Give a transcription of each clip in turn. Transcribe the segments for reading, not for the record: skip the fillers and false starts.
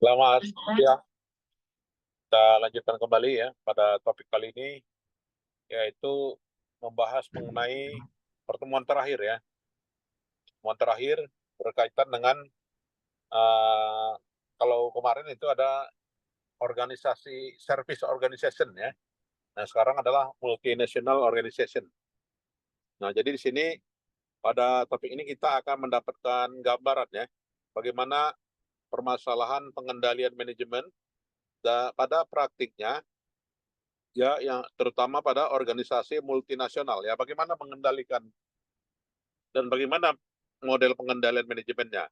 Selamat siang. Kita lanjutkan kembali ya pada topik kali ini, yaitu membahas mengenai pertemuan terakhir ya. Pertemuan terakhir berkaitan dengan uh, kalau kemarin itu ada organisasi service organization ya. Nah sekarang adalah multinational organization. Nah jadi di sini pada topik ini kita akan mendapatkan gambaran ya, bagaimana permasalahan pengendalian manajemen pada praktiknya ya, yang terutama pada organisasi multinasional ya, bagaimana mengendalikan dan bagaimana model pengendalian manajemennya.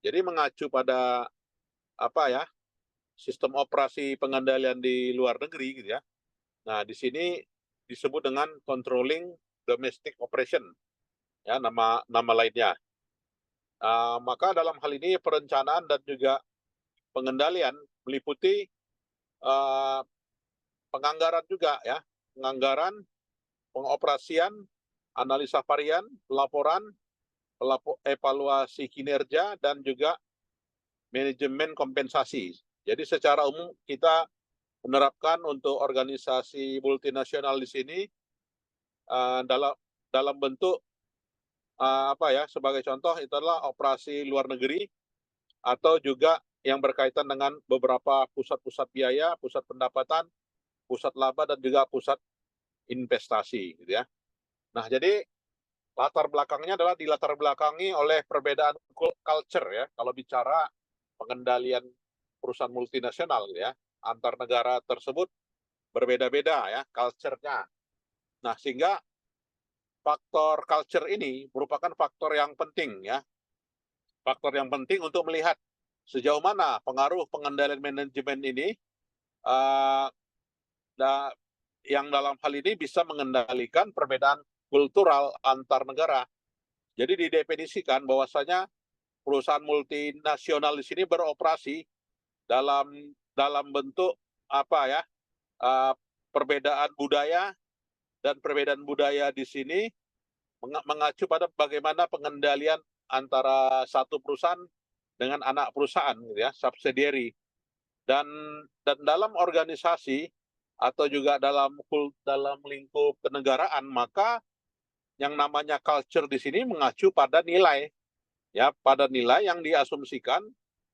Jadi mengacu pada apa ya, sistem operasi pengendalian di luar negeri gitu ya. Nah, di sini disebut dengan controlling domestic operation ya, nama nama lainnya. Maka dalam hal ini perencanaan dan juga pengendalian meliputi uh, penganggaran juga ya, penganggaran, pengoperasian, analisa varian, pelaporan, evaluasi kinerja, dan juga manajemen kompensasi. Jadi secara umum kita menerapkan untuk organisasi multinasional di sini dalam bentuk apa ya, sebagai contoh itu adalah operasi luar negeri atau juga yang berkaitan dengan beberapa pusat-pusat biaya, pusat pendapatan, pusat laba, dan juga pusat investasi gitu ya. Nah, jadi latar belakangnya adalah dilatar belakangi oleh perbedaan culture ya. Kalau bicara pengendalian perusahaan multinasional gitu ya, antar negara tersebut berbeda-beda ya culture-nya. Nah, sehingga faktor culture ini merupakan faktor yang penting ya. Faktor yang penting untuk melihat sejauh mana pengaruh pengendalian manajemen ini uh, da, yang dalam hal ini bisa mengendalikan perbedaan kultural antar negara. Jadi didefinisikan bahwasanya perusahaan multinasional di sini beroperasi dalam dalam bentuk apa ya, perbedaan budaya, dan perbedaan budaya di sini mengacu pada bagaimana pengendalian antara satu perusahaan dengan anak perusahaan gitu ya, subsidiary. Dan dalam organisasi atau juga dalam lingkup kenegaraan, maka yang namanya culture di sini mengacu pada nilai ya, pada nilai yang diasumsikan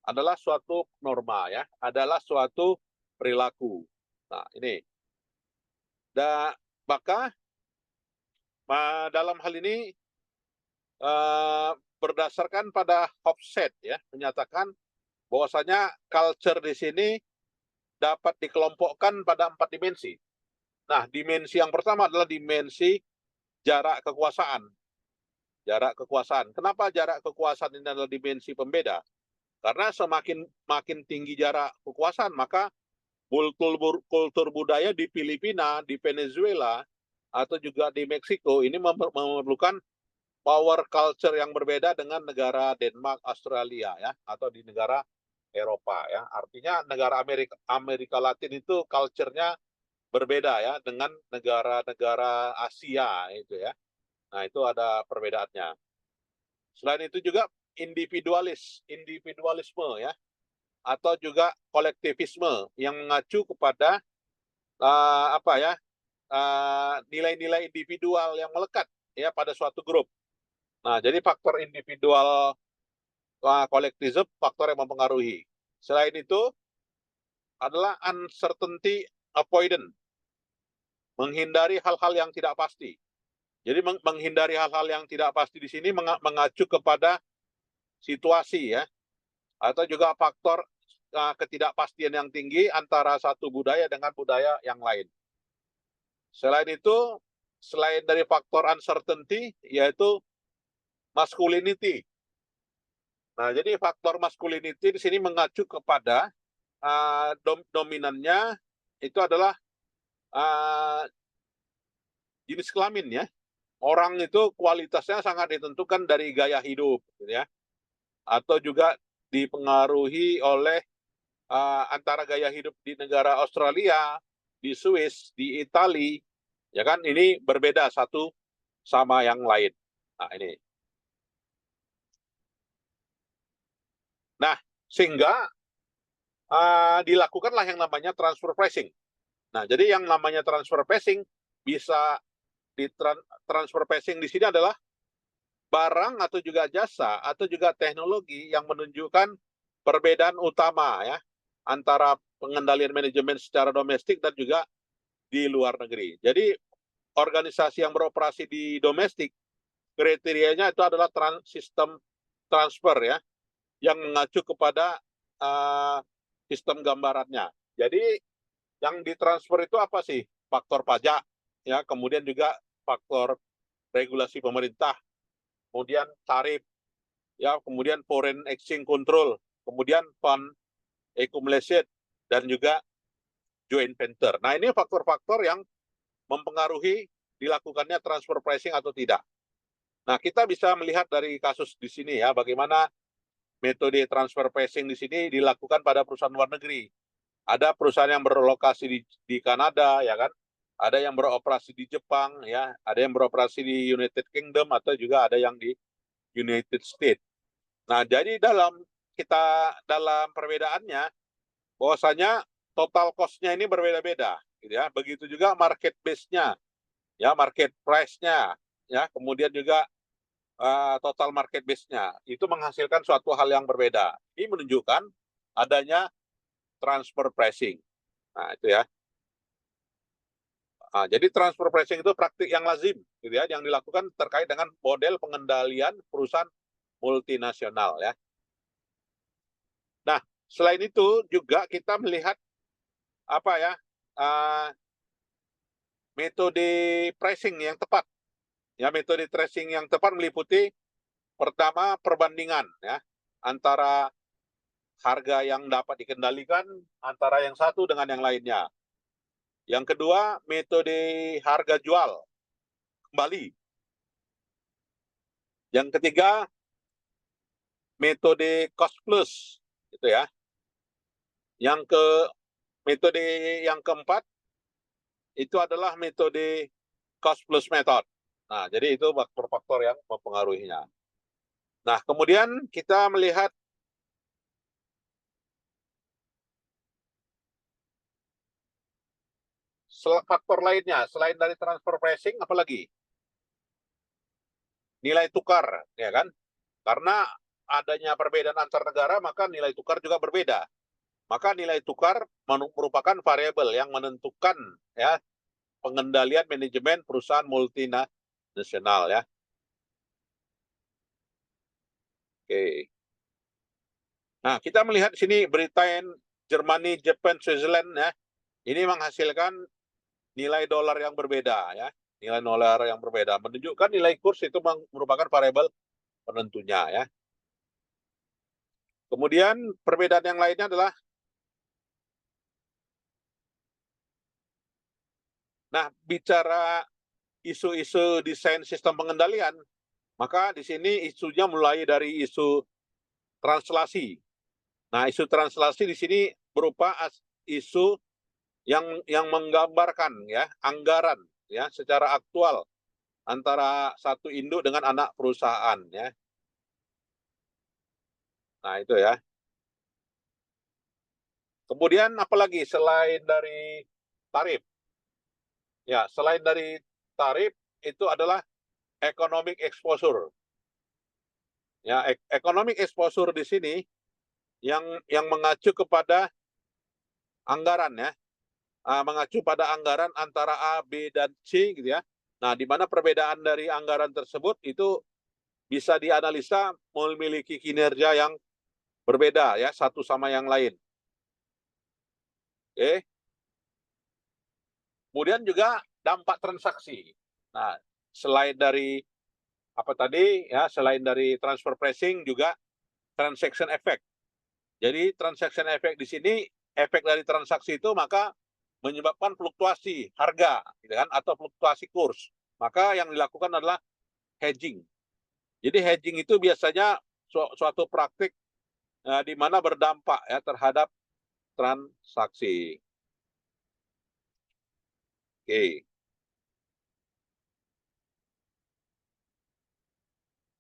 adalah suatu norma ya, adalah suatu perilaku. Nah, ini. Maka dalam hal ini berdasarkan pada Hofstede ya, menyatakan bahwasanya culture di sini dapat dikelompokkan pada 4 dimensi. Nah, dimensi yang pertama adalah dimensi jarak kekuasaan. Jarak kekuasaan. Kenapa jarak kekuasaan ini adalah dimensi pembeda? Karena semakin tinggi jarak kekuasaan, maka kultur budaya di Filipina, di Venezuela, atau juga di Meksiko ini memerlukan power culture yang berbeda dengan negara Denmark, Australia ya, atau di negara Eropa ya. Artinya negara Amerika Latin itu culture-nya berbeda ya dengan negara-negara Asia itu ya. Nah, itu ada perbedaannya. Selain itu juga individualisme ya, atau juga kolektivisme yang mengacu kepada apa ya, nilai-nilai individual yang melekat ya pada suatu grup. Nah, jadi faktor individual kolektivisme faktor yang mempengaruhi. Selain itu adalah uncertainty avoidance, menghindari hal-hal yang tidak pasti. Jadi menghindari hal-hal yang tidak pasti di sini mengacu kepada situasi ya, atau juga faktor ketidakpastian yang tinggi antara satu budaya dengan budaya yang lain. Selain itu, selain dari faktor uncertainty, yaitu masculinity. Nah, jadi faktor masculinity di sini mengacu kepada dominannya itu adalah jenis kelamin ya. Orang itu kualitasnya sangat ditentukan dari gaya hidup, gitu ya, atau juga dipengaruhi oleh antara gaya hidup di negara Australia, di Swiss, di Italia, ya kan, ini berbeda satu sama yang lain. Nah, ini. Nah, sehingga dilakukanlah yang namanya transfer pricing. Nah, jadi yang namanya transfer pricing bisa transfer pricing di sini adalah barang atau juga jasa atau juga teknologi yang menunjukkan perbedaan utama ya antara pengendalian manajemen secara domestik dan juga di luar negeri. Jadi organisasi yang beroperasi di domestik kriterianya itu adalah sistem transfer ya yang mengacu kepada sistem gambarannya. Jadi yang ditransfer itu apa sih? Faktor pajak ya, kemudian juga faktor regulasi pemerintah, kemudian tarif ya, kemudian foreign exchange control, kemudian fund accumulation dan juga joint venture. Nah, ini faktor-faktor yang mempengaruhi dilakukannya transfer pricing atau tidak. Nah, kita bisa melihat dari kasus di sini ya, bagaimana metode transfer pricing di sini dilakukan pada perusahaan luar negeri. Ada perusahaan yang berlokasi di Kanada, ya kan? Ada yang beroperasi di Jepang, ya. Ada yang beroperasi di United Kingdom atau juga ada yang di United States. Nah, jadi dalam perbedaannya, bahwasanya total cost-nya ini berbeda-beda, gitu ya. Begitu juga market base-nya, ya, market price-nya, ya. Kemudian juga total market base-nya itu menghasilkan suatu hal yang berbeda. Ini menunjukkan adanya transfer pricing. Nah, itu ya. Jadi transfer pricing itu praktik yang lazim, gitu ya, yang dilakukan terkait dengan model pengendalian perusahaan multinasional, ya. Nah, selain itu juga kita melihat apa ya metode pricing yang tepat. Ya, metode pricing yang tepat meliputi pertama perbandingan ya antara harga yang dapat dikendalikan antara yang satu dengan yang lainnya. Yang kedua, metode harga jual kembali. Yang ketiga, metode cost plus, gitu ya. Metode yang keempat itu adalah metode cost plus method. Nah, jadi itu faktor-faktor yang mempengaruhinya. Nah, kemudian kita melihat faktor lainnya selain dari transfer pricing, apalagi nilai tukar, ya kan? Karena adanya perbedaan antar negara, maka nilai tukar juga berbeda. Maka nilai tukar merupakan variabel yang menentukan ya pengendalian manajemen perusahaan multinasional ya. Oke. Nah, kita melihat di sini Britain, Germany, Japan, Switzerland ya. Ini menghasilkan nilai dolar yang berbeda ya. Nilai dolar yang berbeda menunjukkan nilai kurs itu merupakan variabel penentunya ya. Kemudian perbedaan yang lainnya adalah bicara isu-isu desain sistem pengendalian, maka di sini isunya mulai dari isu translasi. Nah, isu translasi di sini berupa isu yang menggambarkan ya anggaran ya secara aktual antara satu induk dengan anak perusahaan ya. Nah, itu ya. Kemudian apalagi selain dari tarif? Ya, selain dari tarif itu adalah economic exposure. Ya, economic exposure di sini yang mengacu kepada anggaran ya. Mengacu pada anggaran antara A, B, dan C gitu ya. Nah, di mana perbedaan dari anggaran tersebut itu bisa dianalisa memiliki kinerja yang berbeda ya, satu sama yang lain. Oke. Kemudian juga dampak transaksi. Nah, selain dari apa tadi ya, selain dari transfer pricing juga transaction effect. Jadi transaction effect di sini efek dari transaksi itu maka menyebabkan fluktuasi harga gitu kan atau fluktuasi kurs. Maka yang dilakukan adalah hedging. Jadi hedging itu biasanya suatu praktik di mana berdampak ya terhadap transaksi. Oke.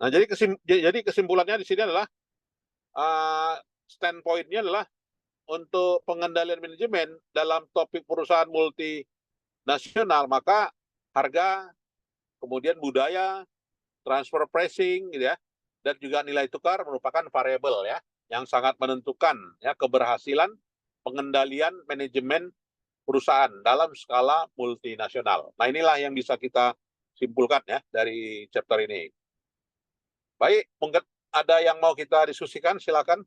Nah, jadi kesimpulannya di sini adalah standpoint-nya adalah untuk pengendalian manajemen dalam topik perusahaan multinasional, maka harga, kemudian budaya, transfer pricing gitu ya, dan juga nilai tukar merupakan variabel ya yang sangat menentukan ya keberhasilan pengendalian manajemen perusahaan dalam skala multinasional. Nah, inilah yang bisa kita simpulkan ya dari chapter ini. Baik, mungkin ada yang mau kita diskusikan, silakan.